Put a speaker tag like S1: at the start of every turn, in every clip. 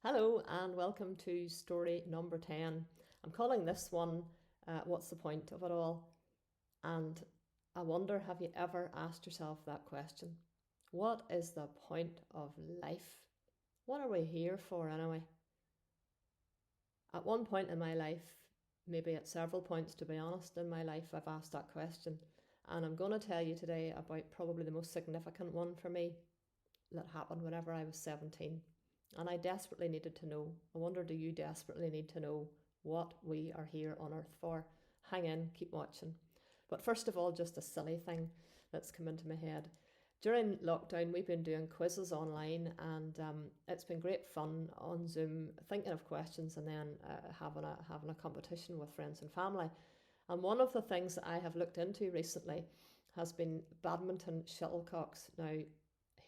S1: Hello and welcome to story number 10. I'm calling this one What's the Point of It All? And I wonder, have you ever asked yourself that question? What is the point of life? What are we here for anyway? At one point in my life, maybe at several points to be honest in my life, I've asked that question. And I'm going to tell you today about probably the most significant one for me that happened whenever I was 17. And I desperately needed to know. I wonder, do you desperately need to know what we are here on earth for? Hang in, keep watching. But first of all, just a silly thing that's come into my head. During lockdown, we've been doing quizzes online, and it's been great fun on Zoom, thinking of questions and then having a competition with friends and family. And one of the things that I have looked into recently has been badminton shuttlecocks. Now,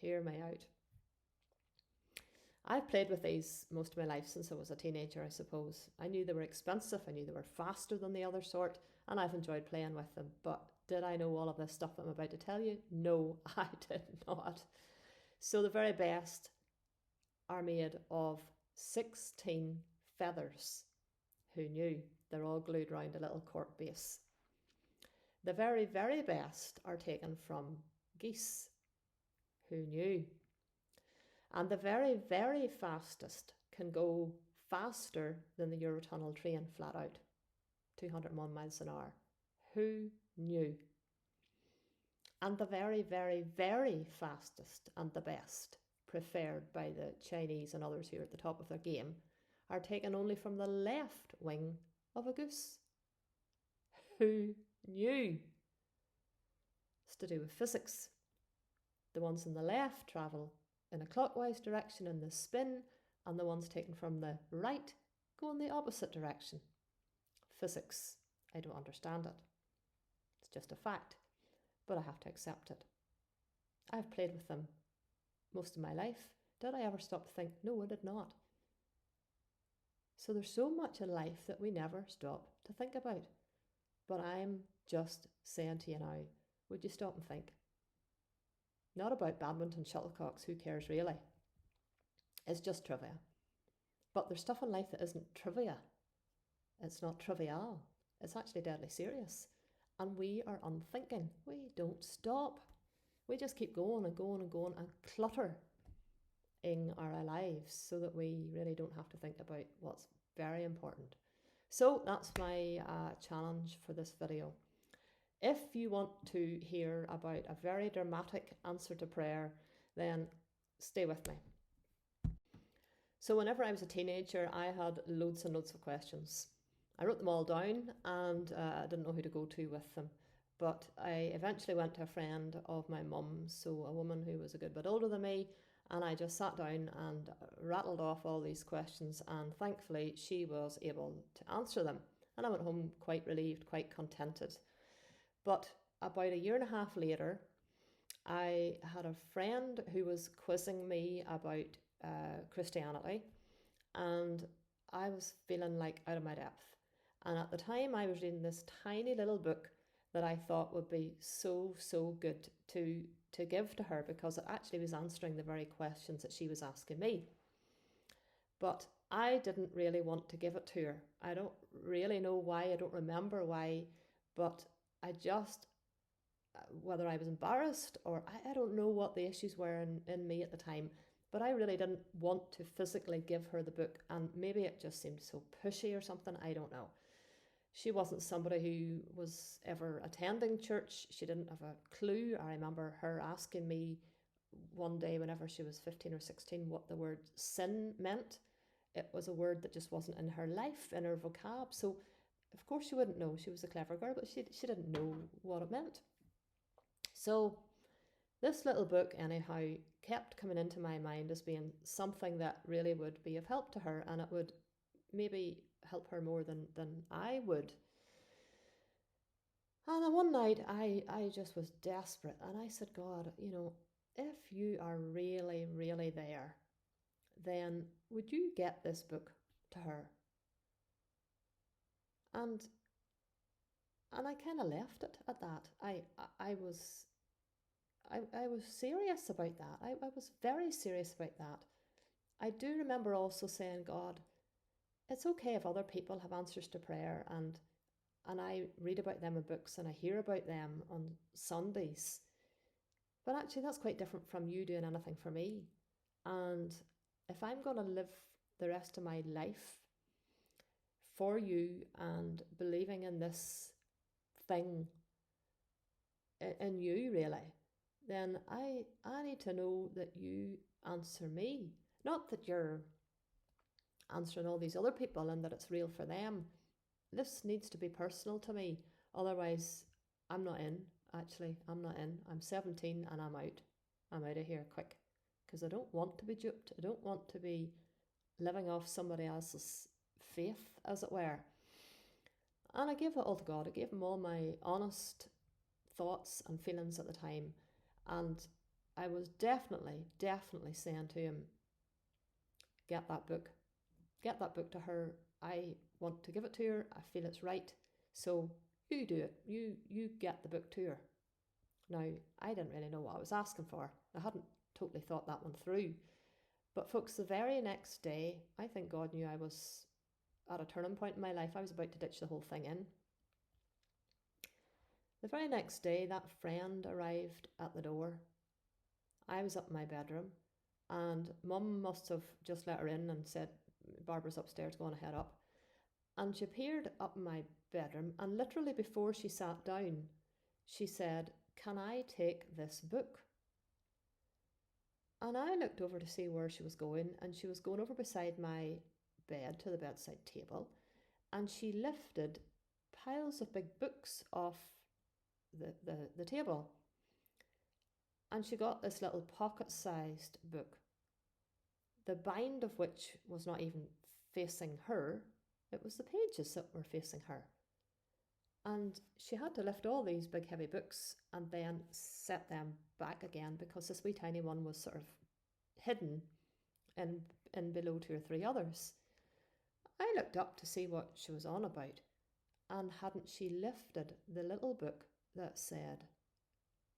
S1: hear me out. I've played with these most of my life since I was a teenager, I suppose. I knew they were expensive, I knew they were faster than the other sort, and I've enjoyed playing with them. But did I know all of this stuff that I'm about to tell you? No, I did not. So the very best are made of 16 feathers. Who knew? They're all glued round a little cork base. The very, very best are taken from geese. Who knew? And the very, very fastest can go faster than the Eurotunnel train flat out, 201 miles an hour. Who knew? And the very, very, very fastest and the best, preferred by the Chinese and others who are at the top of their game, are taken only from the left wing of a goose. Who knew? It's to do with physics. The ones on the left travel in a clockwise direction in the spin, and the ones taken from the right go in the opposite direction. Physics. I don't understand it. It's just a fact, but I have to accept it. I've played with them most of my life. Did I ever stop to think? No, I did not. So there's so much in life that we never stop to think about. But I'm just saying to you now, would you stop and think? Not about badminton shuttlecocks, who cares really? It's just trivia. But there's stuff in life that isn't trivia. It's not trivial. It's actually deadly serious. And we are unthinking. We don't stop. We just keep going and going and going and clutter in our lives so that we really don't have to think about what's very important. So that's my challenge for this video. If you want to hear about a very dramatic answer to prayer, then stay with me. So whenever I was a teenager, I had loads and loads of questions. I wrote them all down and I didn't know who to go to with them. But I eventually went to a friend of my mum's, so a woman who was a good bit older than me, and I just sat down and rattled off all these questions, and thankfully she was able to answer them. And I went home quite relieved, quite contented. But about a year and a half later, I had a friend who was quizzing me about Christianity, and I was feeling like out of my depth. And at the time, I was reading this tiny little book that I thought would be so, so good to give to her because it actually was answering the very questions that she was asking me. But I didn't really want to give it to her. I don't really know why, I don't remember why, but I just, whether I was embarrassed or I don't know what the issues were in me at the time, but I really didn't want to physically give her the book, and maybe it just seemed so pushy or something, I don't know. She wasn't somebody who was ever attending church. She didn't have a clue. I remember her asking me one day whenever she was 15 or 16 what the word sin meant. It was a word that just wasn't in her life, in her vocab. So of course she wouldn't know. She was a clever girl, but she didn't know what it meant. So this little book, anyhow, kept coming into my mind as being something that really would be of help to her, and it would maybe help her more than I would. And then one night I just was desperate, and I said, God, if you are really, really there, then would you get this book to her? And I kind of left it at that. I was serious about that. I was very serious about that. I do remember also saying, God, it's okay if other people have answers to prayer, and I read about them in books and I hear about them on Sundays. But actually, that's quite different from you doing anything for me. And if I'm going to live the rest of my life for you and believing in this thing in you, really, then I need to know that you answer me. Not that you're answering all these other people and that it's real for them. This needs to be personal to me. Otherwise, I'm not in. Actually, I'm not in. I'm 17 and I'm out. I'm out of here quick. Because I don't want to be duped. I don't want to be living off somebody else's faith, as it were. And I gave it all to God. I gave him all my honest thoughts and feelings at the time. And I was definitely saying to him, get that book. Get that book to her. I want to give it to her. I feel it's right. So you do it. You get the book to her. Now, I didn't really know what I was asking for. I hadn't totally thought that one through. But folks, the very next day, I think God knew I was at a turning point in my life. I was about to ditch the whole thing in. The very next day, that friend arrived at the door. I was up in my bedroom, and Mum must have just let her in and said, Barbara's upstairs, go on ahead up. And she appeared up in my bedroom, and literally before she sat down, she said, can I take this book? And I looked over to see where she was going, and she was going over beside my bed to the bedside table, and she lifted piles of big books off the table. And she got this little pocket-sized book, the bind of which was not even facing her. It was the pages that were facing her. And she had to lift all these big heavy books and then set them back again because this wee tiny one was sort of hidden in below 2 or 3 others. I looked up to see what she was on about, and hadn't she lifted the little book that said,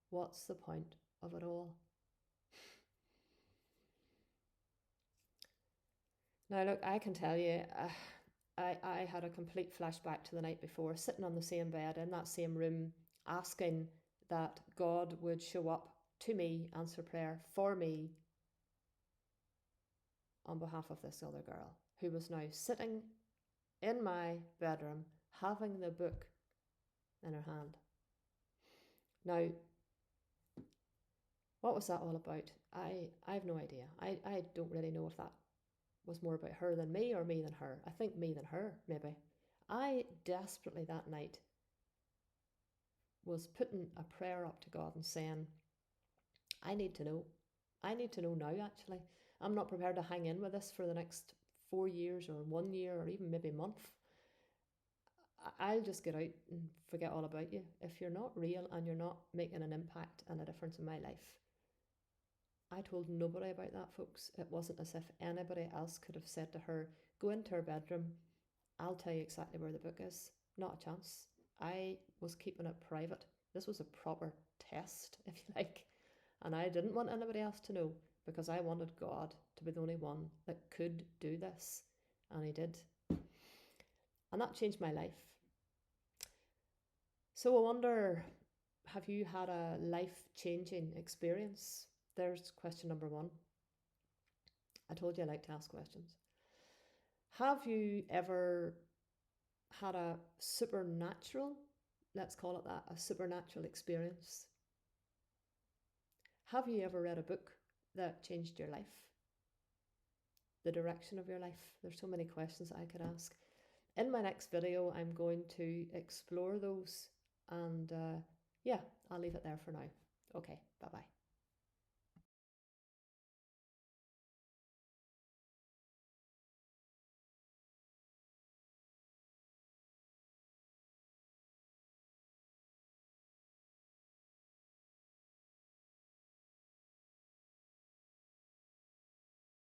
S1: what's the point of it all? Now look, I can tell you, I had a complete flashback to the night before, sitting on the same bed in that same room, asking that God would show up to me, answer prayer for me on behalf of this other girl who was now sitting in my bedroom having the book in her hand. Now, what was that all about? I have no idea. I don't really know if that was more about her than me or me than her. I think me than her, maybe. I desperately that night was putting a prayer up to God and saying, I need to know. I need to know now, actually. I'm not prepared to hang in with this for the next 4 years or 1 year or even maybe a month. I'll just get out and forget all about you. If you're not real and you're not making an impact and a difference in my life. I told nobody about that, folks. It wasn't as if anybody else could have said to her, go into her bedroom, I'll tell you exactly where the book is. Not a chance. I was keeping it private. This was a proper test, if you like. And I didn't want anybody else to know because I wanted God to be the only one that could do this. And he did. And that changed my life. So I wonder, have you had a life-changing experience? There's question number 1. I told you I like to ask questions. Have you ever had a supernatural, let's call it that, a supernatural experience? Have you ever read a book that changed your life? The direction of your life? There's so many questions I could ask. In my next video, I'm going to explore those, and yeah, I'll leave it there for now. Okay, bye-bye.